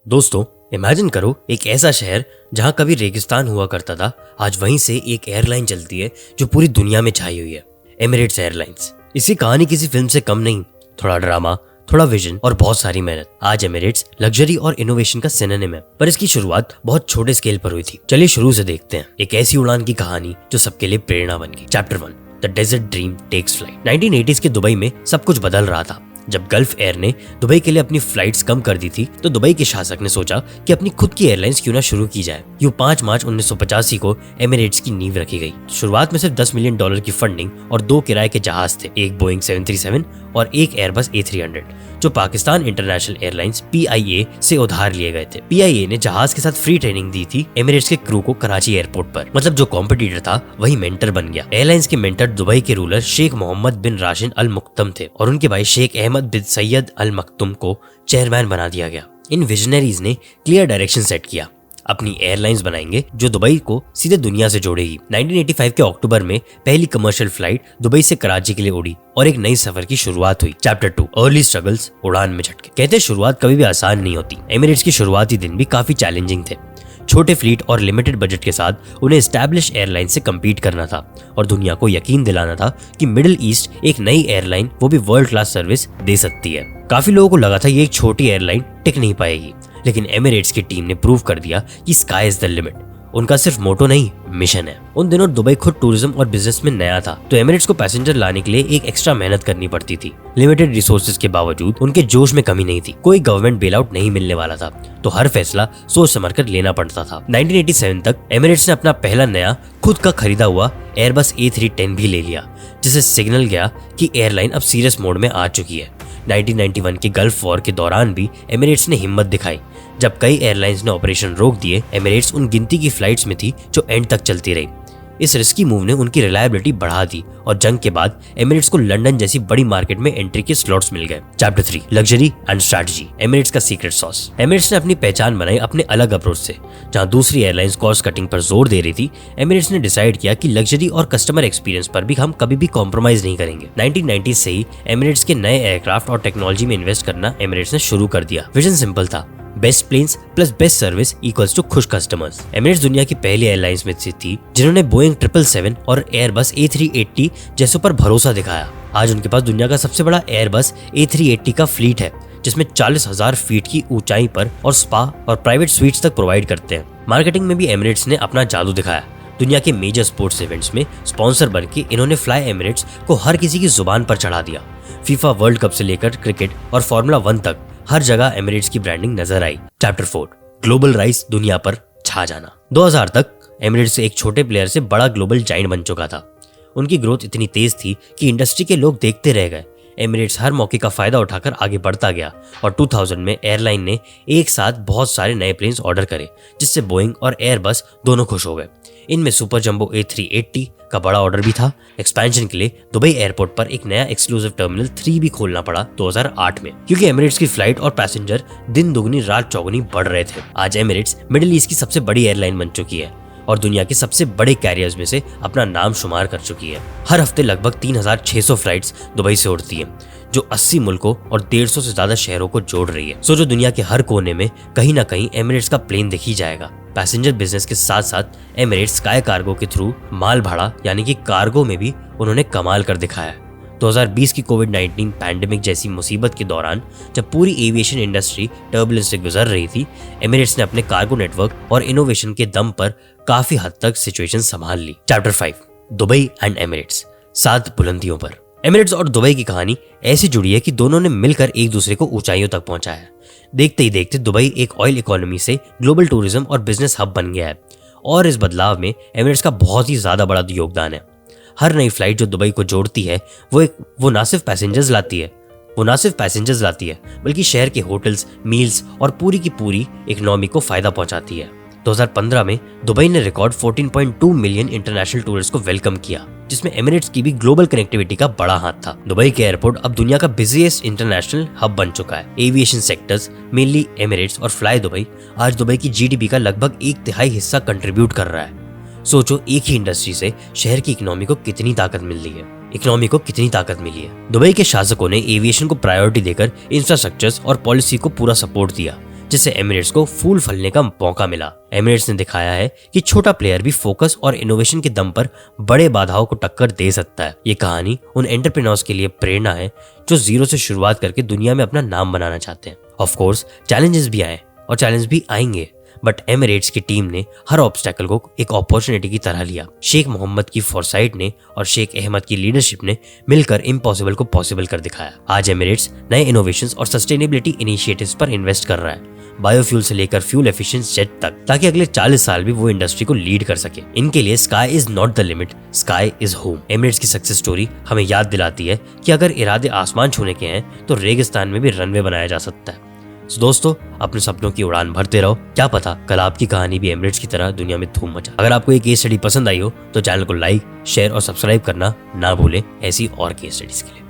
दोस्तों, इमेजिन करो एक ऐसा शहर जहां कभी रेगिस्तान हुआ करता था, आज वहीं से एक एयरलाइन चलती है जो पूरी दुनिया में छाई हुई है, एमिरेट्स एयरलाइंस। इसकी कहानी किसी फिल्म से कम नहीं, थोड़ा ड्रामा, थोड़ा विजन और बहुत सारी मेहनत। आज एमिरेट्स लग्जरी और इनोवेशन का सिनोनिम है, पर इसकी शुरुआत बहुत छोटे स्केल पर हुई थी। चलिए शुरू से देखते हैं एक ऐसी उड़ान की कहानी जो सबके लिए प्रेरणा बन गई। Chapter 1, the desert dream takes flight. 1980s के दुबई में सब कुछ बदल रहा था। जब गल्फ एयर ने दुबई के लिए अपनी फ्लाइट्स कम कर दी थी, तो दुबई के शासक ने सोचा कि अपनी खुद की एयरलाइंस क्यों ना शुरू की जाए। यूं 5 मार्च 1985 को एमिरेट्स की नींव रखी गई। शुरुआत में सिर्फ $10 मिलियन की फंडिंग और 2 किराए के जहाज थे, एक बोइंग 737 और एक एयरबस A300, जो पाकिस्तान इंटरनेशनल एयरलाइंस PIA से उधार लिए गए थे। PIA ने जहाज के साथ फ्री ट्रेनिंग दी थी एमिरेट्स के क्रू को कराची एयरपोर्ट पर। मतलब जो कॉम्पिटिटर था वही मेंटर बन गया। एयरलाइंस के मेंटर दुबई के रूलर शेख मोहम्मद बिन राशिद अल मक्तुम थे और उनके भाई शेख अहमद बिन सैयद अल मक्तुम को चेयरमैन बना दिया गया। इन विजनरीज ने क्लियर डायरेक्शन सेट किया, अपनी एयरलाइंस बनाएंगे जो दुबई को सीधे दुनिया से जोड़ेगी। 1985 के अक्टूबर में पहली कमर्शियल फ्लाइट दुबई से कराची के लिए उड़ी और एक नई सफर की शुरुआत हुई। चैप्टर 2, अर्ली स्ट्रगल्स, उड़ान में झटके। कहते हैं शुरुआत कभी भी आसान नहीं होती। एमिरेट्स के शुरुआती दिन भी काफी चैलेंजिंग थे। छोटे फ्लीट और लिमिटेड बजट के साथ उन्हें एस्टैब्लिश एयरलाइन से कम्पीट करना था और दुनिया को यकीन दिलाना था कि मिडिल ईस्ट एक नई एयरलाइन, वो भी वर्ल्ड क्लास सर्विस दे सकती है। काफी लोगों को लगा था ये एक छोटी एयरलाइन टिक नहीं पाएगी, लेकिन एमिरेट्स की टीम ने प्रूव कर दिया कि स्काई इज द लिमिट। उनका सिर्फ मोटो नहीं, मिशन है। उन दिनों दुबई खुद टूरिज्म और बिजनेस में नया था, तो एमिरेट्स को पैसेंजर लाने के लिए एक एक्स्ट्रा मेहनत करनी पड़ती थी। लिमिटेड रिसोर्सेज के बावजूद उनके जोश में कमी नहीं थी। कोई गवर्नमेंट बेल आउट नहीं मिलने वाला था, तो हर फैसला सोच समझ कर लेना पड़ता था। 1987 तक एमिरेट्स ने अपना पहला नया खुद का खरीदा हुआ एयरबस A310 भी ले लिया, जिसे सिग्नल गया कि एयरलाइन अब सीरियस मोड में आ चुकी है। 1991 के गल्फ वॉर के दौरान भी एमिरेट्स ने हिम्मत दिखाई। जब कई एयरलाइंस ने ऑपरेशन रोक दिए, एमिरेट्स उन गिनती की फ्लाइट्स में थी जो एंड तक चलती रही। इस रिस्की मूव ने उनकी रिलायबिलिटी बढ़ा दी और जंग के बाद एमिरेट्स को लंदन जैसी बड़ी मार्केट में एंट्री के स्लॉट्स मिल गए। Chapter 3, luxury and strategy, Emirates का सीक्रेट सॉस। एमिरेट्स ने अपनी पहचान बनाई अपने अलग अप्रोच से। जहां दूसरी एयरलाइंस कॉस्ट कटिंग पर जोर दे रही थी, एमिरेट्स ने डिसाइड किया कि लग्जरी और कस्टमर एक्सपीरियंस पर भी हम कभी भी कॉम्प्रोमाइज नहीं करेंगे। 1990 से ही एमिरेट्स के नए एयरक्राफ्ट और टेक्नोलॉजी में इन्वेस्ट करना एमिरेट्स ने शुरू कर दिया। विजन सिंपल था, best planes plus best service equals to खुश कस्टमर्स। एमिरेट्स दुनिया की पहली एयरलाइंस में से थी जिन्होंने बोइंग 777 और एयरबस A380 जैसों पर भरोसा दिखाया। आज उनके पास दुनिया का सबसे बड़ा एयरबस A380 का फ्लीट है, जिसमें 40,000 फीट की ऊंचाई पर और स्पा और प्राइवेट स्वीट्स तक प्रोवाइड करते हैं। मार्केटिंग में भी एमिरेट्स ने अपना जादू दिखाया। दुनिया के मेजर स्पोर्ट्स इवेंट्स में स्पॉन्सर बनके इन्होंने फ्लाई एमिरेट्स को हर किसी की जुबान पर चढ़ा दिया। फीफा वर्ल्ड कप से लेकर क्रिकेट और फॉर्मूला 1 तक हर जगह एमिरेट्स की ब्रांडिंग नजर आई। चैप्टर 4, ग्लोबल राइज, दुनिया पर छा जाना। 2000 तक एमिरेट्स एक छोटे प्लेयर से बड़ा ग्लोबल जाइंट बन चुका था। उनकी ग्रोथ इतनी तेज थी कि इंडस्ट्री के लोग देखते रह गए। एमिरेट्स हर मौके का फायदा उठाकर आगे बढ़ता गया और 2000 में एयरलाइन ने एक साथ बहुत सारे नए प्लेन्स ऑर्डर करे, जिससे बोइंग और एयरबस दोनों खुश हो गए। इनमें सुपर जंबो A380 का बड़ा ऑर्डर भी था। एक्सपेंशन के लिए दुबई एयरपोर्ट पर एक नया एक्सक्लूसिव टर्मिनल 3 भी खोलना पड़ा 2008 में, क्योंकि एमिरेट्स की फ्लाइट और पैसेंजर दिन दुगनी रात चौगुनी बढ़ रहे थे। आज एमिरेट्स मिडिल ईस्ट की सबसे बड़ी एयरलाइन बन चुकी है और दुनिया के सबसे बड़े कैरियर्स में से अपना नाम शुमार कर चुकी है। हर हफ्ते लगभग 3600 फ्लाइट्स दुबई से उड़ती हैं, जो 80 मुल्कों और 150 से ज्यादा शहरों को जोड़ रही है। सोचो, दुनिया के हर कोने में कहीं ना कहीं एमिरेट्स का प्लेन दिख ही जाएगा। पैसेंजर बिजनेस के साथ साथ एमिरेट्स स्काई कार्गो के थ्रू माल भाड़ा यानी कि कार्गो में भी उन्होंने कमाल कर दिखाया। 2020 की कोविड-19 पैंडेमिक जैसी मुसीबत के दौरान जब पूरी एविएशन इंडस्ट्री टर्बुलेंस से गुजर रही थी, एमिरेट्स ने अपने कार्गो नेटवर्क और इनोवेशन के दम पर काफी हद तक सिचुएशन संभाल ली। चैप्टर 5, दुबई एंड एमिरेट्स, 7 बुलंदियों पर। एमिरेट्स और दुबई की कहानी ऐसी जुड़ी है कि दोनों ने मिलकर एक दूसरे को ऊंचाइयों तक पहुंचाया। देखते ही देखते दुबई एक ऑयल इकोनॉमी से ग्लोबल टूरिज्म और बिजनेस हब बन गया है और इस बदलाव में एमिरेट्स का बहुत ही ज्यादा बड़ा योगदान है। हर नई फ्लाइट जो दुबई को जोड़ती है वो ना सिर्फ पैसेंजर्स लाती है बल्कि शहर के होटल्स, मील्स और पूरी की पूरी इकोनॉमी को फायदा पहुंचाती है। 2015 में दुबई ने रिकॉर्ड 14.2 मिलियन इंटरनेशनल टूरिस्ट को वेलकम किया, जिसमें एमिरेट्स की भी ग्लोबल कनेक्टिविटी का बड़ा हाथ था। दुबई के एयरपोर्ट अब दुनिया का बिजिएस्ट इंटरनेशनल हब बन चुका है। एविएशन सेक्टर्स, मेनली एमिरेट्स और फ्लाई दुबई, आज दुबई की GDP का लगभग 1/3 हिस्सा कंट्रीब्यूट कर रहा है। सोचो, एक ही इंडस्ट्री से शहर की इकोनॉमी को कितनी ताकत मिल रही है। दुबई के शासकों ने एविएशन को प्रायोरिटी देकर इंफ्रास्ट्रक्चर्स और पॉलिसी को पूरा सपोर्ट दिया, जिससे एमिरेट्स को फूल फलने का मौका मिला। एमिरेट्स ने दिखाया है कि छोटा प्लेयर भी फोकस और इनोवेशन के दम पर बड़े बाधाओं को टक्कर दे सकता है। ये कहानी उन एंटरप्रेन्योर्स के लिए प्रेरणा है जो जीरो से शुरुआत करके दुनिया में अपना नाम बनाना चाहते हैं। ऑफ कोर्स चैलेंजेस भी आए और चैलेंज भी आएंगे, बट एमिरेट्स की टीम ने हर ऑब्स्टेकल को एक अपॉर्चुनिटी की तरह लिया। शेख मोहम्मद की फोरसाइट ने और शेख अहमद की लीडरशिप ने मिलकर इम्पॉसिबल को पॉसिबल कर दिखाया। आज एमिरेट्स नए इनोवेशंस और सस्टेनेबिलिटी इनिशिएटिव्स पर इन्वेस्ट कर रहा है, बायोफ्यूल से लेकर फ्यूल एफिशिएंट जेट तक, ताकि अगले 40 साल भी वो इंडस्ट्री को लीड कर सके। इनके लिए sky is not the limit, sky is home. Emirates की सक्सेस स्टोरी हमें याद दिलाती है कि अगर इरादे आसमान छूने के हैं तो रेगिस्तान में भी रनवे बनाया जा सकता है। दोस्तों, अपने सपनों की उड़ान भरते रहो, क्या पता कल आपकी कहानी भी एमिरेट्स की तरह दुनिया में धूम मचा। अगर आपको ये केस स्टडी पसंद आई हो तो चैनल को लाइक, शेयर और सब्सक्राइब करना ना भूलें ऐसी और केस स्टडीज के लिए।